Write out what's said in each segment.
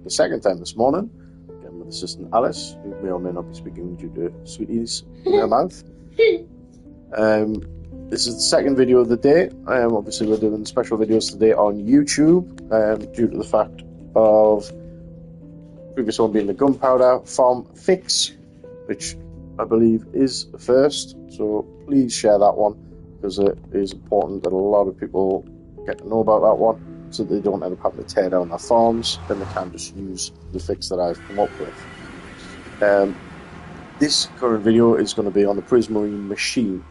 the second time this morning, again with assistant Alice, who may or may not be speaking due to sweeties in her mouth. This is the second video of the day. Obviously we're doing special videos today on YouTube, due to the fact of the previous one being the gunpowder farm fix, which I believe is the first, so please share that one, because it is important that a lot of people get to know about that one, so they don't end up having to tear down their farms, then they can just use the fix that I've come up with. This current video is going to be on the Prismarine machine.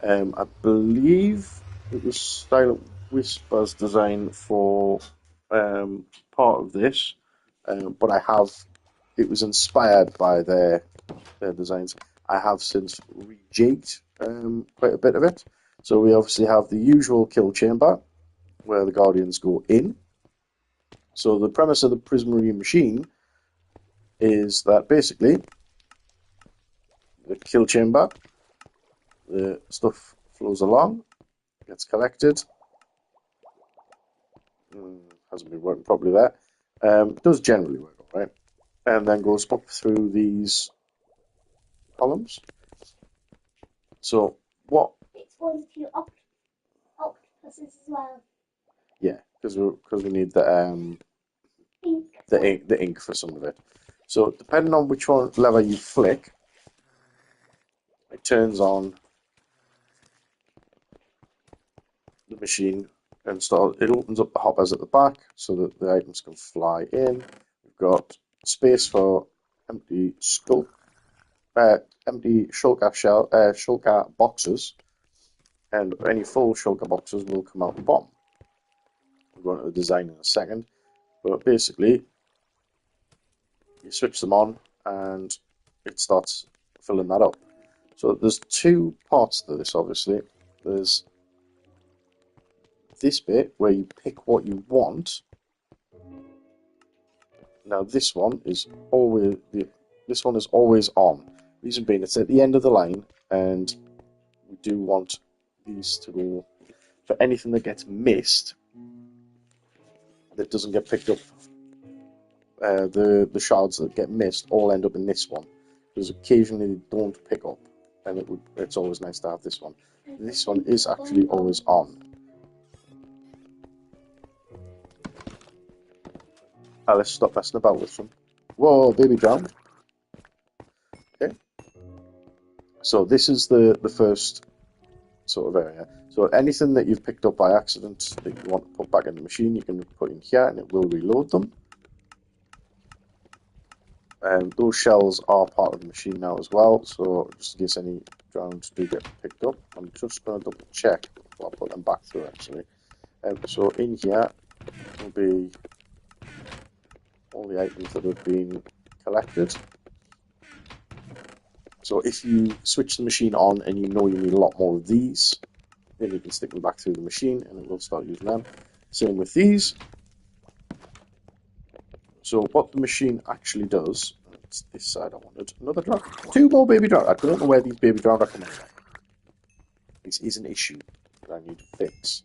I believe it was Silent Whisper's design for part of this, but it was inspired by their designs. I have since rejigged quite a bit of it. So we obviously have the usual kill chamber where the Guardians go in. So the premise of the Prismarine machine is that basically the kill chamber, the stuff flows along, gets collected. Hasn't been working properly there. It does generally work all right, and then goes up through these columns. So what? It's going to octopuses as well. Yeah, because we need the ink for some of it. So depending on which one lever you flick, it turns on the machine and it opens up the hoppers at the back so that the items can fly in. We've got space for empty shulker boxes, and any full shulker boxes will come out the bottom. We'll go into the design in a second, but basically you switch them on and it starts filling that up. So there's two parts to this, obviously. There's this bit where you pick what you want. Now this one is always on. Reason being, it's at the end of the line, and we do want these to go for anything that gets missed, that doesn't get picked up. The shards that get missed all end up in this one, because occasionally they don't pick up, and it's always nice to have this one. This one is actually always on. Alice, stop messing about with them. Whoa, baby drowned. Okay. So this is the first sort of area. So anything that you've picked up by accident that you want to put back in the machine, you can put in here and it will reload them. Those shells are part of the machine now as well, so just in case any drowns do get picked up, I'm just going to double check before I put them back through actually. So in here will be all the items that have been collected. So if you switch the machine on and you know you need a lot more of these, then you can stick them back through the machine and it will start using them. Same with these. So what the machine actually does, it's this side I wanted, another drown, 2 more baby drown. I don't know where these baby drown are coming from. This is an issue that I need to fix.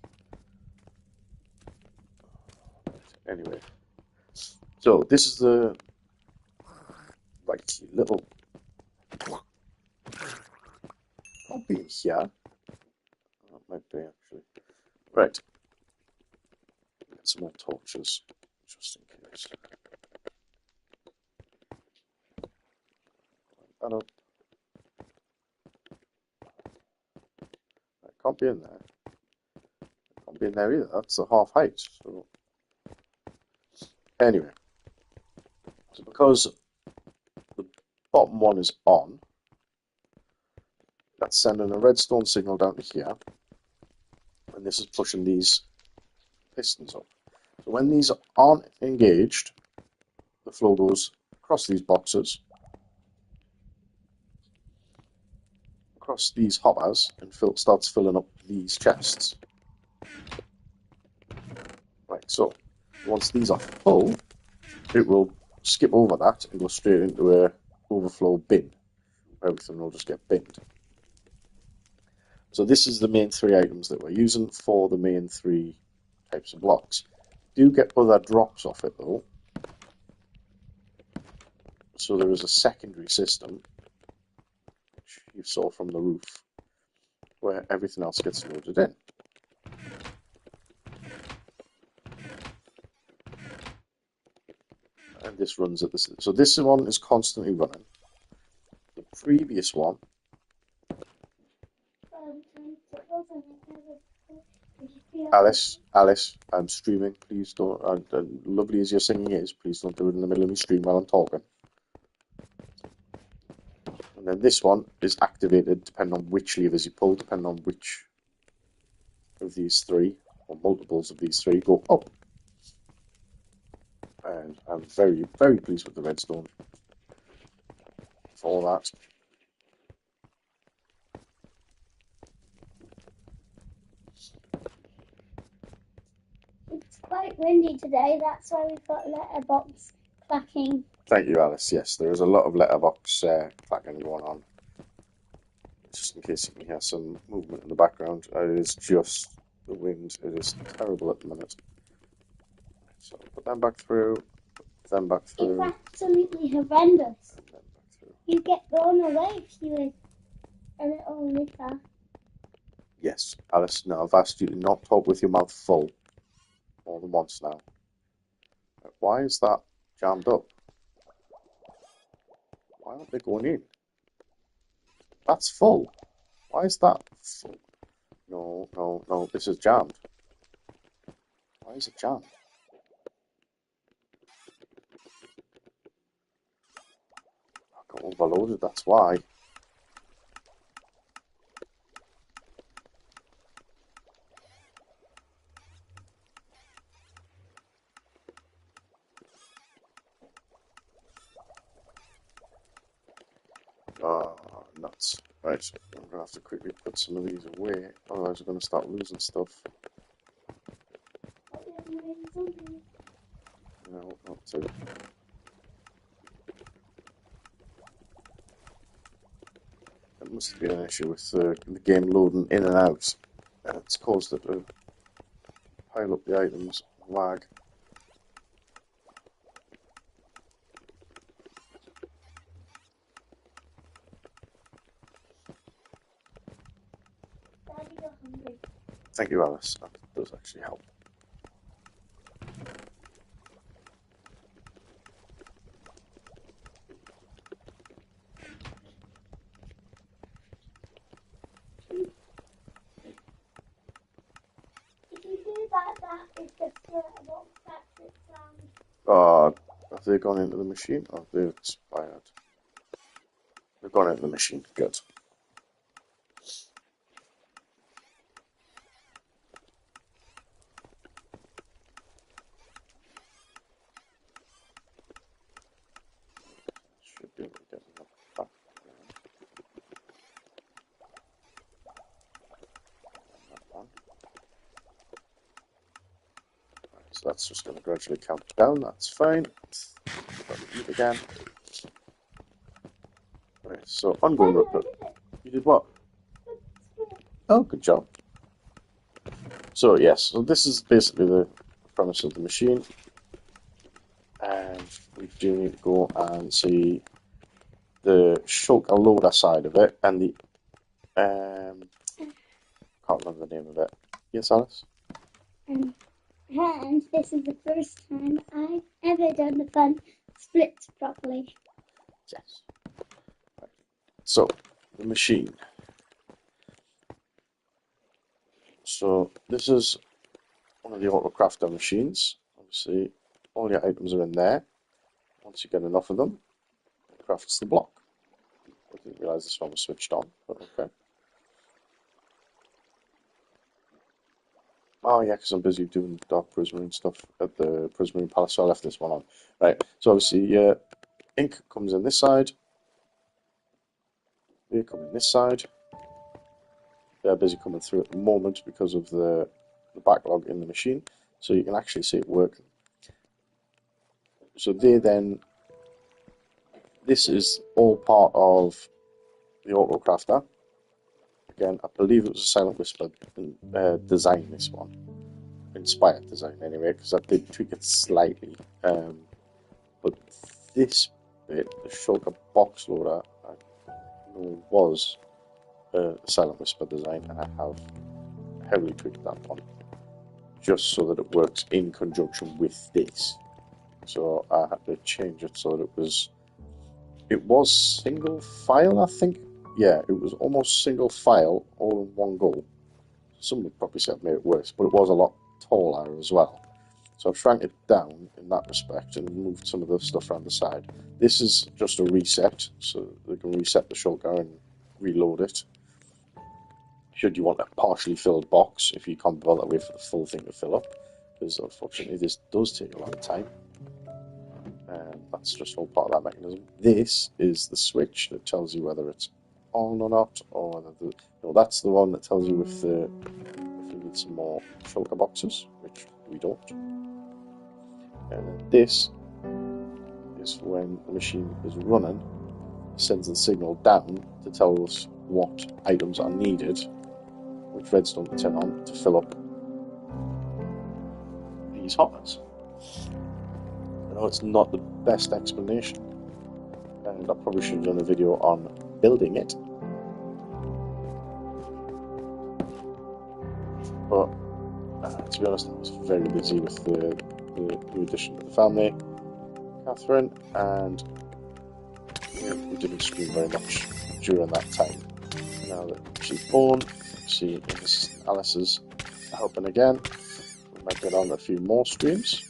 Anyway, so this is the little, can't be in here. Oh, it might be actually. Right. Get some more torches, just in case. That up. It can't be in there. It can't be in there either. That's the half height. So anyway, so because the bottom one is on, that's sending a redstone signal down to here, and this is pushing these pistons up. So when these aren't engaged, the flow goes across these boxes, across these hoppers, and starts filling up these chests. Right, so once these are full, it will skip over that and go straight into a overflow bin. Everything will just get binned. So this is the main 3 items that we're using for the main 3 types of blocks. Do get other drops off it though. So there is a secondary system, which you saw from the roof, where everything else gets loaded in. And this runs at this. So this one is constantly running. The previous one, Alice, I'm streaming. Please don't. Lovely as your singing is, please don't do it in the middle of my stream while I'm talking. And then this one is activated depending on which levers you pull, depending on which of these three, or multiples of these three, go up. And I'm very, very pleased with the redstone for that. It's quite windy today, that's why we've got letterbox clacking. Thank you, Alice. Yes, there is a lot of letterbox clacking going on. Just in case you can hear some movement in the background. It is just the wind. It is terrible at the minute. So put them back through, put them back through. It's absolutely horrendous. And then back through. You get blown away if you were a little litter. Yes, Alice, now I've asked you to not talk with your mouth full more than once now. Why is that jammed up? Why aren't they going in? That's full. Why is that full? No, no, no, this is jammed. Why is it jammed? I got overloaded, that's why. Nuts. Right, I'm going to have to quickly put some of these away, otherwise we're going to start losing stuff. No, not to. It must have been an issue with the game loading in and out. And it's caused it to pile up the items, lag. Daddy, you're hungry. Thank you, Alice. That does actually help. If you do that is just a letterbox that's its sound. Have they gone into the machine? Oh, they've expired. They've gone into the machine. Good. Should be able to get them back. So that's just going to gradually count down. That's fine. Eat again. Right, so ongoing report. You did what? Oh, good job. So yes, so this is basically the premise of the machine, and we do need to go and see the shulker loader side of it, and the can't remember the name of it. Yes, Alice. And this is the first time I've ever done the fun splits properly. Yes. Right. So the machine. So this is one of the auto crafter machines. Obviously, all your items are in there. Once you get enough of them, it crafts the block. I didn't realise this one was switched on, but okay. Oh yeah, because I'm busy doing dark Prismarine stuff at the Prismarine Palace, so I left this one on. Right, so obviously ink comes in this side. They come in this side. They're busy coming through at the moment because of the backlog in the machine, so you can actually see it work. So this is all part of the auto crafter. Again, I believe it was a Silent Whisper design, this one. Inspired design anyway, because I did tweak it slightly. But this the shulker box loader I know was a Silent Whisper design, and I have heavily tweaked that one just so that it works in conjunction with this. So I had to change it so that it was single file, I think. Yeah, it was almost single file all in one go. Some would probably say I've made it worse, but it was a lot taller as well. So I've shrank it down in that respect and moved some of the stuff around the side. This is just a reset, so they can reset the shulker and reload it. Should you want a partially filled box, if you can't bother wait for the full thing to fill up, because unfortunately this does take a long time. And that's just all part of that mechanism. This is the switch that tells you whether it's on or not, or whether that's the one that tells you if you need some more shulker boxes, which we don't. And then this is when the machine is running, sends the signal down to tell us what items are needed, which redstone to turn on to fill up these hoppers. I know it's not the best explanation, and I probably should have done a video on building it, but to be honest, I was very busy with the new addition to the family, Catherine, and we didn't stream very much during that time. Now that she's born, she is Alice's helping again. We might get on a few more streams.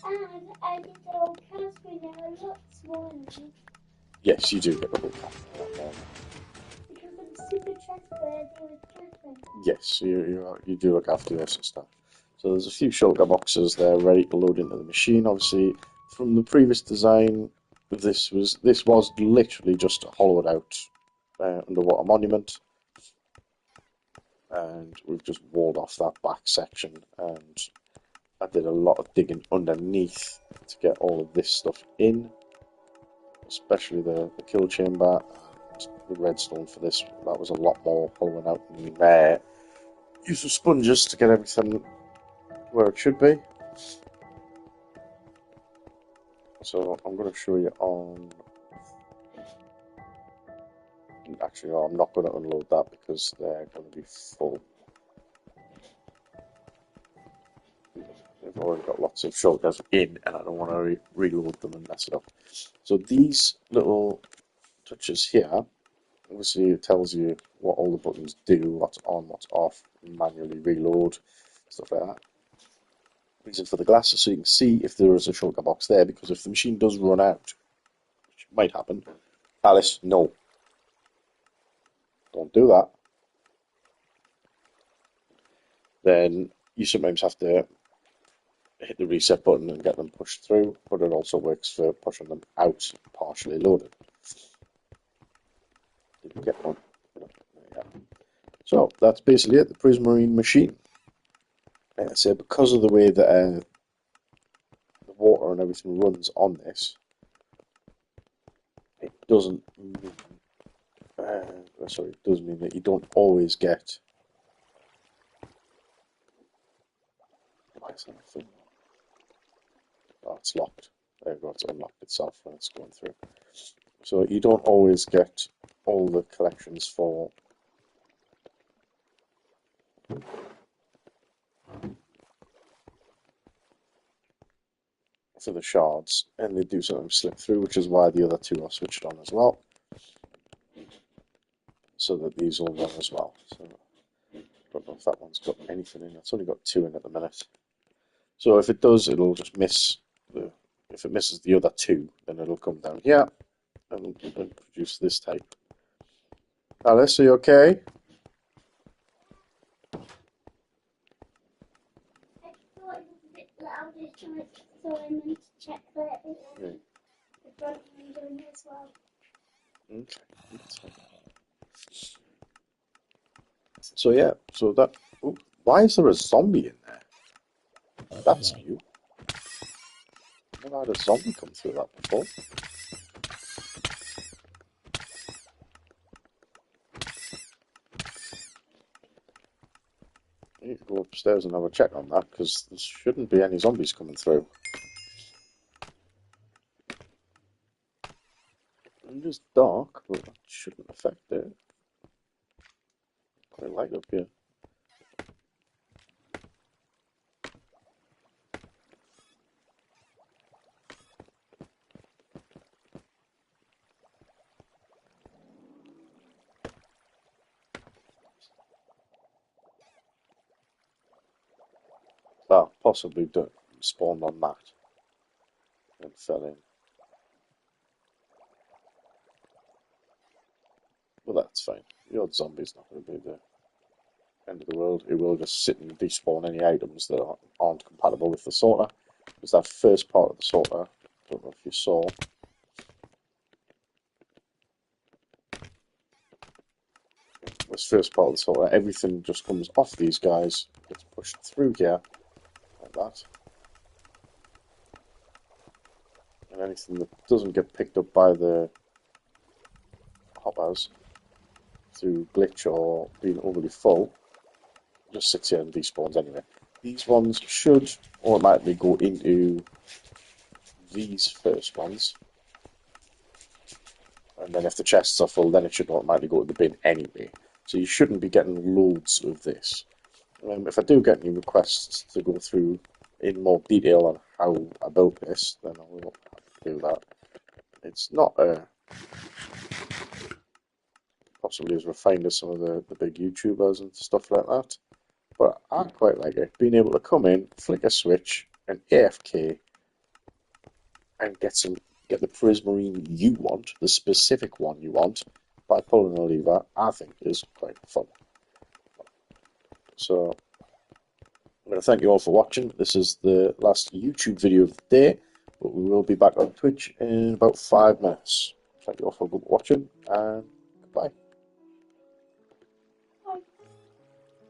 And I did the old cow screen now, a lot smaller. Yes, you do get the whole pack. Because I'm super trustworthy with Catherine. Yes, you do look after your sister. So there's a few shulker boxes there ready to load into the machine. Obviously, from the previous design, this was literally just a hollowed out underwater monument, and we've just walled off that back section, and I did a lot of digging underneath to get all of this stuff in, especially the kill chamber and the redstone for this. That was a lot more hollowing out in there. Use some sponges to get everything where it should be. So I'm going to show you on... Actually, no, I'm not going to unload that because they're going to be full. They've already got lots of shulkers in, and I don't want to reload them and mess it up. So these little touches here, obviously it tells you what all the buttons do, what's on, what's off, manually reload, stuff like that. Reason for the glasses so you can see if there is a shulker box there, because if the machine does run out, which might happen, Alice, no. Don't do that. Then you sometimes have to hit the reset button and get them pushed through, but it also works for pushing them out partially loaded. Did you get one? Yeah. So that's basically it, the Prismarine machine. Like I said, because of the way that the water and everything runs on this, it doesn't mean, it does mean that you don't always get... Why is that thing? Oh, it's locked. There we go, it's unlocked itself when it's going through. So you don't always get all the collections for the shards, and they do sometimes slip through, which is why the other two are switched on as well, so that these all run as well. So I don't know if that one's got anything in. It's only got 2 in at the minute. So if it does, it'll just miss if it misses the other 2, then it'll come down here and produce this type. Alice, are you okay? I thought it was a bit loud, so I meant to check that the front window as well. Okay. So yeah, so that... Ooh, why is there a zombie in there? That's new. I've never had a zombie come through that before. I need to go upstairs and have a check on that, because there shouldn't be any zombies coming through. It is dark, but that shouldn't affect it. Quite light up here. That possibly spawned on that and fell in. Well, that's fine. The odd zombie's not going to be the end of the world. It will just sit and despawn any items that aren't compatible with the sorter. Because that first part of the sorter, I don't know if you saw, this first part of the sorter, everything just comes off these guys, gets pushed through here, like that. And anything that doesn't get picked up by the hoppers through glitch or being overly full, just sits here and despawns anyway. These ones should automatically go into these first ones, and then if the chests are full, then it should automatically go to the bin anyway. So you shouldn't be getting loads of this. If I do get any requests to go through in more detail on how I built this, then I will do that. It's not possibly as refined as some of the big YouTubers and stuff like that, but I quite like it. Being able to come in, flick a switch, and AFK, and get the Prismarine you want, the specific one you want, by pulling a lever, I think is quite fun. So I'm going to thank you all for watching. This is the last YouTube video of the day, but we will be back on Twitch in about 5 minutes. Thank you all for watching, and goodbye.